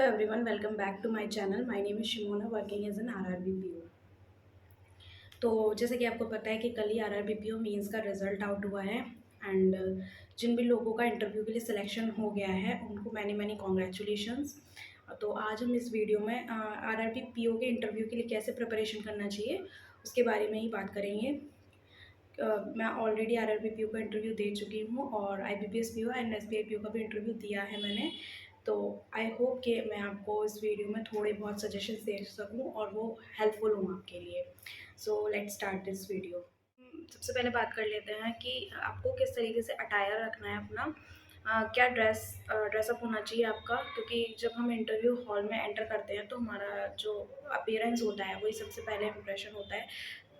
everyone, welcome back to my channel. My name is Shimona, working as an RRB PO. तो जैसे कि आपको पता है कि कल ही RRB PO मेंस का रिज़ल्ट आउट हुआ है एंड जिन भी लोगों का इंटरव्यू के लिए सिलेक्शन हो गया है उनको मैनी मैनी कॉन्ग्रेचुलेशंस। तो आज हम इस वीडियो में RRB PO के इंटरव्यू के लिए कैसे प्रिपरेशन करना चाहिए उसके बारे में ही बात करेंगे। मैं ऑलरेडी RRB PO का इंटरव्यू दे चुकी हूँ और IBPS PO and SBI PO का भी इंटरव्यू दिया है मैंने। तो आई होप कि मैं आपको इस वीडियो में थोड़े बहुत सजेशंस दे सकूँ और वो हेल्पफुल हों आपके लिए। So let's start this video. सबसे पहले बात कर लेते हैं कि आपको किस तरीके से अटायर रखना है अपना, क्या ड्रेसअप होना चाहिए आपका, क्योंकि जब हम इंटरव्यू हॉल में एंटर करते हैं तो हमारा जो अपीयरेंस होता है वही सबसे पहले इंप्रेशन होता है।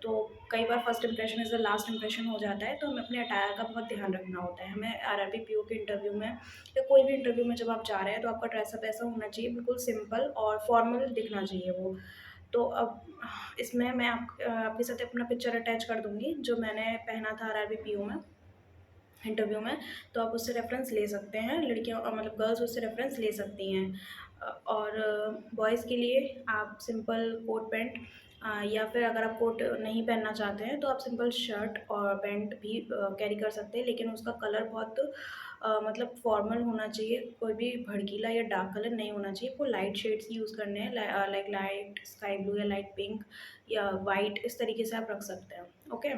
तो कई बार first impression is the last impression हो जाता है, तो हमें अपने अटायर का बहुत ध्यान रखना होता है। हमें RRB PO के इंटरव्यू में या कोई भी इंटरव्यू में जब आप जा रहे हैं तो आपका ड्रेसअप ऐसा होना चाहिए, बिल्कुल सिंपल और फॉर्मल दिखना चाहिए वो। तो अब इसमें मैं आपके साथ अपना पिक्चर अटैच कर दूँगी जो मैंने पहना था RRB PO में इंटरव्यू में, तो आप उससे रेफ़रेंस ले सकते हैं। लड़कियाँ मतलब गर्ल्स उससे रेफ़रेंस ले सकती हैं। और बॉयज़ के लिए आप सिंपल कोट पैंट या फिर अगर आप कोट नहीं पहनना चाहते हैं तो आप सिंपल शर्ट और पैंट भी कैरी कर सकते हैं, लेकिन उसका कलर बहुत मतलब फॉर्मल होना चाहिए। कोई भी भड़कीला या डार्क कलर नहीं होना चाहिए। आपको लाइट शेड्स यूज़ करने हैं, लाइक लाइट स्काई ब्लू या लाइट पिंक या वाइट, इस तरीके से आप रख सकते हैं। ओके,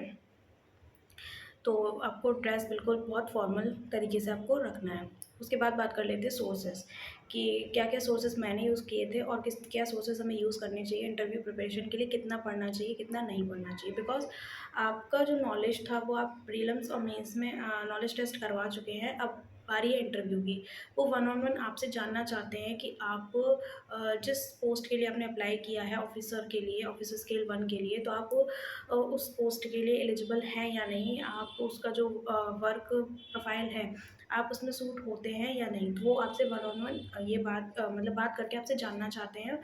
तो आपको ड्रेस बिल्कुल बहुत फॉर्मल तरीके से आपको रखना है। उसके बाद बात कर लेते हैं सोर्सेज़ कि क्या-क्या सोर्सेज़ मैंने यूज़ किए थे और क्या सोर्सेज़ हमें यूज़ करने चाहिए इंटरव्यू प्रिपरेशन के लिए, कितना पढ़ना चाहिए, कितना नहीं पढ़ना चाहिए। बिकॉज़ आपका जो नॉलेज था वो आप प्रीलिम्स और मेंस में नॉलेज टेस्ट करवा चुके हैं। अब बारी है इंटरव्यू की। वो वन ऑन वन आपसे जानना चाहते हैं कि आप जिस पोस्ट के लिए आपने अप्लाई किया है ऑफ़िसर के लिए, ऑफ़िसर स्केल 1 के लिए, तो आप उस पोस्ट के लिए एलिजिबल हैं या नहीं, आप उसका जो वर्क प्रोफाइल है, आप उसमें सूट होते हैं या नहीं। तो वो आपसे वन ऑन वन ये बात मतलब बात करके आपसे जानना चाहते हैं,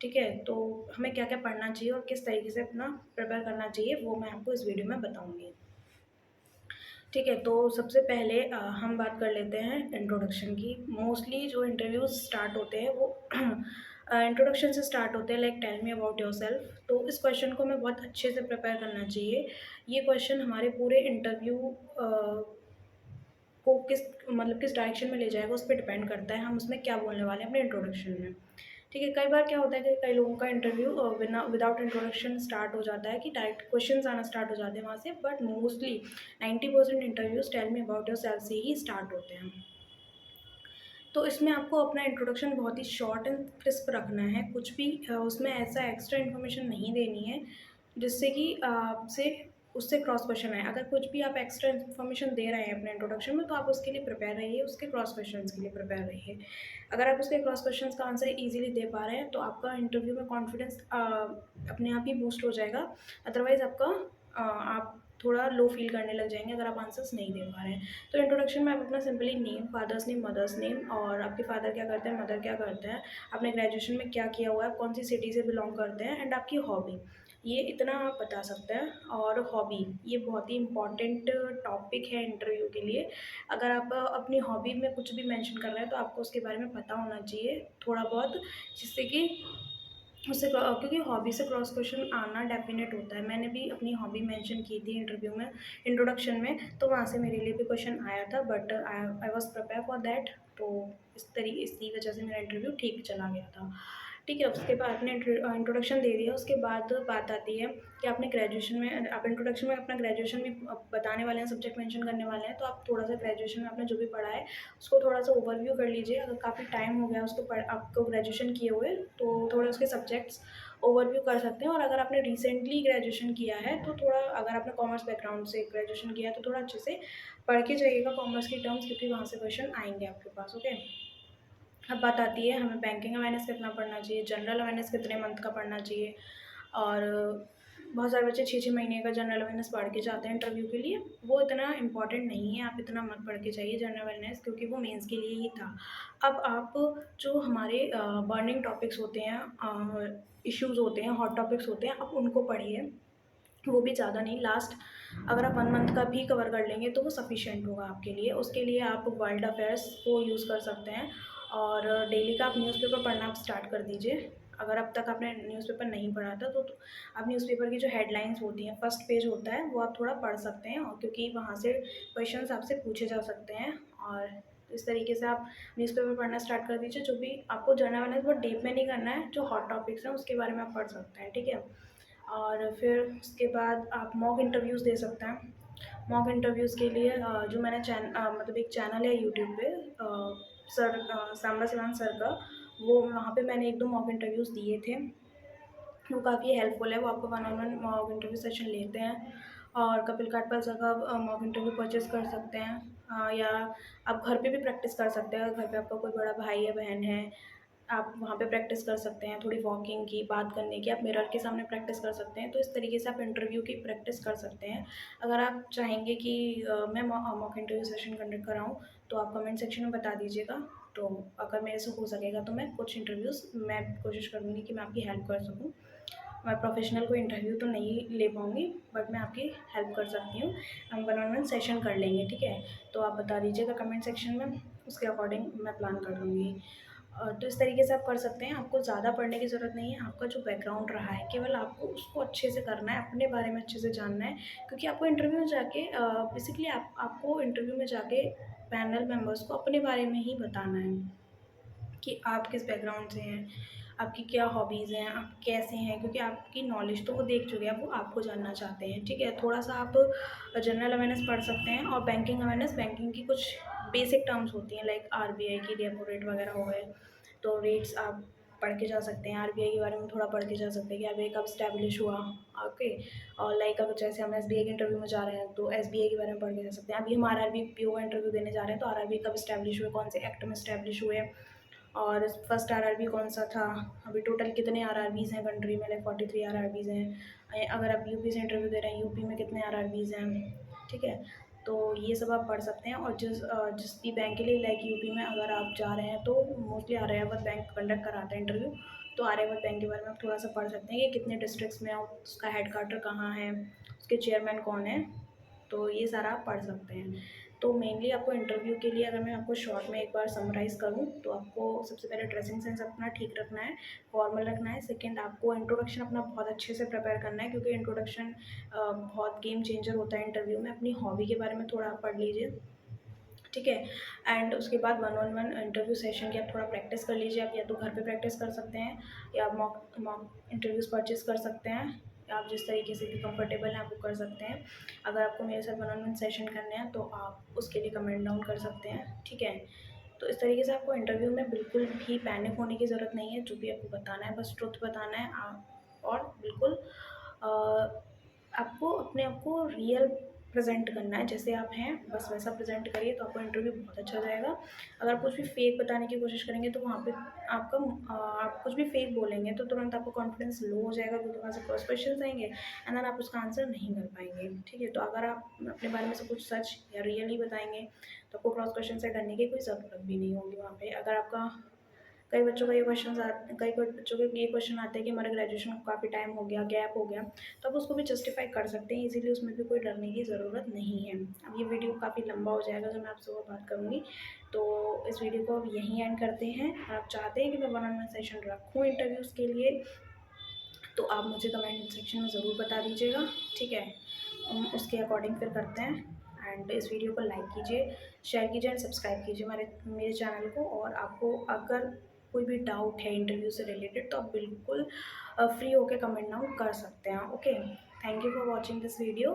ठीक है? तो हमें क्या-क्या पढ़ना चाहिए और किस तरीके से अपना प्रिपेयर करना चाहिए, वो मैं आपको इस वीडियो में बताऊँगी। ठीक है, तो सबसे पहले हम बात कर लेते हैं इंट्रोडक्शन की। मोस्टली जो इंटरव्यूज़ स्टार्ट होते हैं वो इंट्रोडक्शन से स्टार्ट होते हैं, like tell me about yourself. तो इस क्वेश्चन को हमें बहुत अच्छे से प्रिपेयर करना चाहिए। ये क्वेश्चन हमारे पूरे इंटरव्यू को किस डायरेक्शन में ले जाएगा उस पे डिपेंड करता है, हम उसमें क्या बोलने वाले हैं अपने इंट्रोडक्शन में। ठीक है, कई बार क्या होता है कि कई लोगों का इंटरव्यू विदाउट इंट्रोडक्शन स्टार्ट हो जाता है कि डायरेक्ट क्वेश्चंस आना स्टार्ट हो जाते हैं वहाँ से, but mostly 90% interviews tell me about yourself से ही स्टार्ट होते हैं। तो इसमें आपको अपना इंट्रोडक्शन बहुत ही शॉर्ट एंड क्रिस्प रखना है, कुछ भी उसमें ऐसा एक्स्ट्रा इन्फॉर्मेशन नहीं देनी है जिससे कि आपसे उससे क्रॉस क्वेश्चन आए। अगर कुछ भी आप एक्स्ट्रा इन्फॉर्मेशन दे रहे हैं अपने इंट्रोडक्शन में तो आप उसके लिए प्रिपेयर रहिए, उसके क्रॉस क्वेश्चंस के लिए प्रिपेयर रहिए। अगर आप उसके क्रॉस क्वेश्चंस का आंसर ईज़िली दे पा रहे हैं तो आपका इंटरव्यू में कॉन्फिडेंस अपने आप ही बूस्ट हो जाएगा। अदरवाइज़ आपका आप थोड़ा लो फ़ील करने लग जाएँगे अगर आप आंसर्स नहीं दे पा रहे हैं। तो इंट्रोडक्शन में आप अपना simply name, father's name, mother's name और आपके फादर क्या करते हैं, मदर क्या करते हैं, आपने ग्रेजुएशन में क्या किया हुआ है, कौन सी सिटी से बिलॉन्ग करते हैं एंड आपकी हॉबी, ये इतना आप बता सकते हैं। और हॉबी ये बहुत ही इम्पॉर्टेंट टॉपिक है इंटरव्यू के लिए। अगर आप अपनी हॉबी में कुछ भी मेंशन कर रहे हैं तो आपको उसके बारे में पता होना चाहिए थोड़ा बहुत, जिससे कि उससे क्योंकि हॉबी से क्रॉस क्वेश्चन आना डेफिनेट होता है। मैंने भी अपनी हॉबी मेंशन की थी इंटरव्यू में, इंट्रोडक्शन में, तो वहाँ से मेरे लिए भी क्वेश्चन आया था, but I was prepare for that. तो इसी वजह से मेरा इंटरव्यू ठीक चला गया था। ठीक है, उसके बाद आपने इंट्रोडक्शन दे दिया, उसके बाद बात आती है कि आपने ग्रेजुएशन में, आप इंट्रोडक्शन में अपना ग्रेजुएशन भी बताने वाले हैं, सब्जेक्ट मेंशन करने वाले हैं, तो आप थोड़ा-सा ग्रेजुएशन में आपने जो भी पढ़ा है उसको थोड़ा-सा ओवरव्यू कर लीजिए। अगर काफ़ी टाइम हो गया उसको आपको ग्रेजुएशन किए हुए, तो थोड़े उसके सब्जेक्ट्स ओवरव्यू कर सकते हैं। और अगर आपने रिसेंटली ग्रेजुएशन किया है तो थोड़ा, अगर आपने कॉमर्स बैकग्राउंड से ग्रेजुएशन किया है तो थोड़ा अच्छे से पढ़ के जाइएगा कॉमर्स की टर्म्स, क्योंकि वहाँ से क्वेश्चन आएँगे आपके पास। ओके, अब बात आती है हमें बैंकिंग अवेयरनेस कितना पढ़ना चाहिए, जनरल अवेयरनेस कितने मंथ का पढ़ना चाहिए। और बहुत सारे बच्चे 6-6 महीने का जनरल अवेयरनेस पढ़ के जाते हैं इंटरव्यू के लिए, वो इतना इम्पॉर्टेंट नहीं है, आप इतना मत पढ़ के जाइए जनरल अवेयरनेस, क्योंकि वो मेंस के लिए ही था। अब आप जो हमारे बर्निंग टॉपिक्स होते हैं, इश्यूज़ होते हैं, हॉट टॉपिक्स होते हैं, आप उनको पढ़िए, वो भी ज़्यादा नहीं, लास्ट अगर आप 1 मंथ का भी कवर कर लेंगे तो वो सफिशिएंट होगा आपके लिए। उसके लिए आप वर्ल्ड अफ़ेयर्स को यूज़ कर सकते हैं और डेली का आप न्यूज़पेपर पढ़ना आप स्टार्ट कर दीजिए। अगर अब तक आपने न्यूज़पेपर नहीं पढ़ा था तो आप न्यूज़पेपर की जो हेडलाइंस होती हैं, फर्स्ट पेज होता है, वो आप थोड़ा पढ़ सकते हैं, और क्योंकि वहाँ से क्वेश्चंस आपसे पूछे जा सकते हैं। और इस तरीके से आप न्यूज़पेपर पढ़ना स्टार्ट कर दीजिए। जो भी आपको जनरल अवेयरनेस बहुत डीप में नहीं करना है, जो हॉट टॉपिक्स हैं उसके बारे में आप पढ़ सकते हैं, ठीक है। और फिर उसके बाद आप मॉक इंटरव्यूज़ दे सकते हैं। मॉक इंटरव्यूज़ के लिए जो मैंने मतलब एक चैनल है यूट्यूब पे, सर सांबा सिवान सर का, वो वहाँ पे मैंने 1-2 मॉक इंटरव्यूज़ दिए थे। वो काफ़ी हेल्पफुल है, वो आपको one on one mock interview session लेते हैं। और कपिल काटपाल सर का मॉक इंटरव्यू परचेज़ कर सकते हैं। या आप घर पे भी प्रैक्टिस कर सकते हैं। घर पे आपका कोई बड़ा भाई या बहन है, आप वहाँ पे प्रैक्टिस कर सकते हैं, थोड़ी वॉकिंग की, बात करने की, आप मिरर के सामने प्रैक्टिस कर सकते हैं। तो इस तरीके से आप इंटरव्यू की प्रैक्टिस कर सकते हैं। अगर आप चाहेंगे कि मैं मॉक इंटरव्यू सेशन कंडक्ट कराऊँ, तो आप कमेंट सेक्शन में बता दीजिएगा। तो अगर मेरे से हो सकेगा तो मैं कुछ इंटरव्यूज़ मैं कोशिश करूँगी कि मैं आपकी हेल्प कर सकूँ। मैं प्रोफेशनल कोई इंटरव्यू तो नहीं ले पाऊँगी, बट मैं आपकी हेल्प कर सकती हूँ। हम वन ऑन वन सेशन कर लेंगे, ठीक है। तो आप बता दीजिएगा कमेंट सेक्शन में, उसके अकॉर्डिंग मैं प्लान कर लूँगी। तो इस तरीके से आप कर सकते हैं। आपको ज़्यादा पढ़ने की ज़रूरत नहीं है। आपका जो बैकग्राउंड रहा है, केवल आपको उसको अच्छे से करना है, अपने बारे में अच्छे से जानना है। क्योंकि आपको इंटरव्यू में जाके बेसिकली आपको इंटरव्यू में जाके पैनल मेंबर्स को अपने बारे में ही बताना है कि आप किस बैकग्राउंड से हैं, आपकी क्या हॉबीज़ हैं, आप कैसे हैं, क्योंकि आपकी नॉलेज तो वो देख चुके हैं, वो आपको जानना चाहते हैं, ठीक है। थोड़ा-सा आप जनरल अवेयरनेस पढ़ सकते हैं, और बैंकिंग अवेयरनेस, बैंकिंग की कुछ बेसिक टर्म्स होती हैं, लाइक आरबीआई की रेपो रेट वगैरह हो गए, तो रेट्स आप पढ़ के जा सकते हैं। आरबीआई के बारे में थोड़ा पढ़ के जा सकते हैं कि आरबीआई कब स्टैब्लिश हुआ, ओके। और लाइक अगर जैसे हम एसबीआई के इंटरव्यू में जा रहे हैं, तो एसबीआई के बारे में पढ़ के जा सकते हैं। अभी हम आरआरबी पीओ का इंटरव्यू देने जा रहे हैं, तो आरआरबी कब स्टैब्लिश हुए, कौन से एक्ट में स्टैब्लिश हुए, और फर्स्ट आरआरबी कौन सा था, अभी टोटल कितने आरआरबीज़ हैं कंट्री में, लाइक 43 आरआरबीज़ हैं। अगर आप यूपी से इंटरव्यू दे रहे हैं, यूपी में कितने आरआरबीज़ हैं, ठीक है। तो ये सब आप पढ़ सकते हैं। और जिस भी बैंक के लिए, लाइक यूपी में अगर आप जा रहे हैं, तो मोस्टली आर्यवर्त बैंक कंडक्ट कराता है इंटरव्यू। तो आर्यवर्त बैंक के बारे में आप थोड़ा सा पढ़ सकते हैं कि कितने डिस्ट्रिक्ट्स में है, उसका हेड क्वार्टर कहाँ है, उसके चेयरमैन कौन है। तो ये सारा आप पढ़ सकते हैं। तो मेनली आपको इंटरव्यू के लिए, अगर मैं आपको शॉर्ट में एक बार समराइज़ करूँ, तो आपको सबसे पहले ड्रेसिंग सेंस अपना ठीक रखना है, फॉर्मल रखना है। सेकंड, आपको इंट्रोडक्शन अपना बहुत अच्छे से प्रिपेयर करना है, क्योंकि इंट्रोडक्शन बहुत गेम चेंजर होता है इंटरव्यू में। अपनी हॉबी के बारे में थोड़ा आप पढ़ लीजिए, ठीक है। एंड उसके बाद one on one interview session की आप थोड़ा प्रैक्टिस कर लीजिए। आप या तो घर पे प्रैक्टिस कर सकते हैं, या मॉक मॉक इंटरव्यूज़ परचेज़ कर सकते हैं। आप जिस तरीके से भी कंफर्टेबल हैं, आप वो कर सकते हैं। अगर आपको मेरे साथ वन ऑन वन सेशन करने हैं, तो आप उसके लिए कमेंट डाउन कर सकते हैं, ठीक है। तो इस तरीके से आपको इंटरव्यू में बिल्कुल भी पैनिक होने की ज़रूरत नहीं है। जो भी आपको बताना है, बस ट्रुथ बताना है। और बिल्कुल अ, आपको अपने आप को रियल प्रेज़ेंट करना है, जैसे आप हैं बस वैसा प्रेज़ेंट करिए, तो आपका इंटरव्यू बहुत अच्छा जाएगा। अगर आप कुछ भी फ़ेक बताने की कोशिश करेंगे, तो वहाँ पे आप कुछ भी फ़ेक बोलेंगे, तो तुरंत आपका कॉन्फिडेंस लो हो जाएगा, क्योंकि वहाँ से क्रॉस क्वेश्चंस आएँगे, एंड देन आप उसका आंसर नहीं कर पाएँगे, ठीक है। तो अगर आप अपने बारे में से कुछ सच या रियल ही बताएँगे, तो आपको क्रॉस क्वेश्चन से डरने की कोई ज़रूरत भी नहीं होगी वहाँ पे। अगर आपका कई बच्चों का ये क्वेश्चन कई बच्चों के ये क्वेश्चन आते हैं कि हमारा ग्रेजुएशन को काफ़ी टाइम हो गया, गैप हो गया, तो आप उसको भी जस्टिफाई कर सकते हैं इजीली, उसमें भी कोई डरने की ज़रूरत नहीं है। अब ये वीडियो काफ़ी लंबा हो जाएगा, जो मैं आपसे वो बात करूँगी, तो इस वीडियो को अब यहीं एंड करते हैं। और आप चाहते हैं कि मैं वन ऑन वन सेशन रखूँ इंटरव्यूज़ के लिए, तो आप मुझे कमेंट सेक्शन में ज़रूर बता दीजिएगा, ठीक है। हम उसके अकॉर्डिंग फिर करते हैं। एंड इस वीडियो को लाइक कीजिए, शेयर कीजिए एंड सब्सक्राइब कीजिए मेरे चैनल को। और आपको अगर कोई भी डाउट है इंटरव्यू से रिलेटेड, तो आप बिल्कुल फ्री होकर कमेंट डाउन कर सकते हैं, okay. Thank you for watching this video.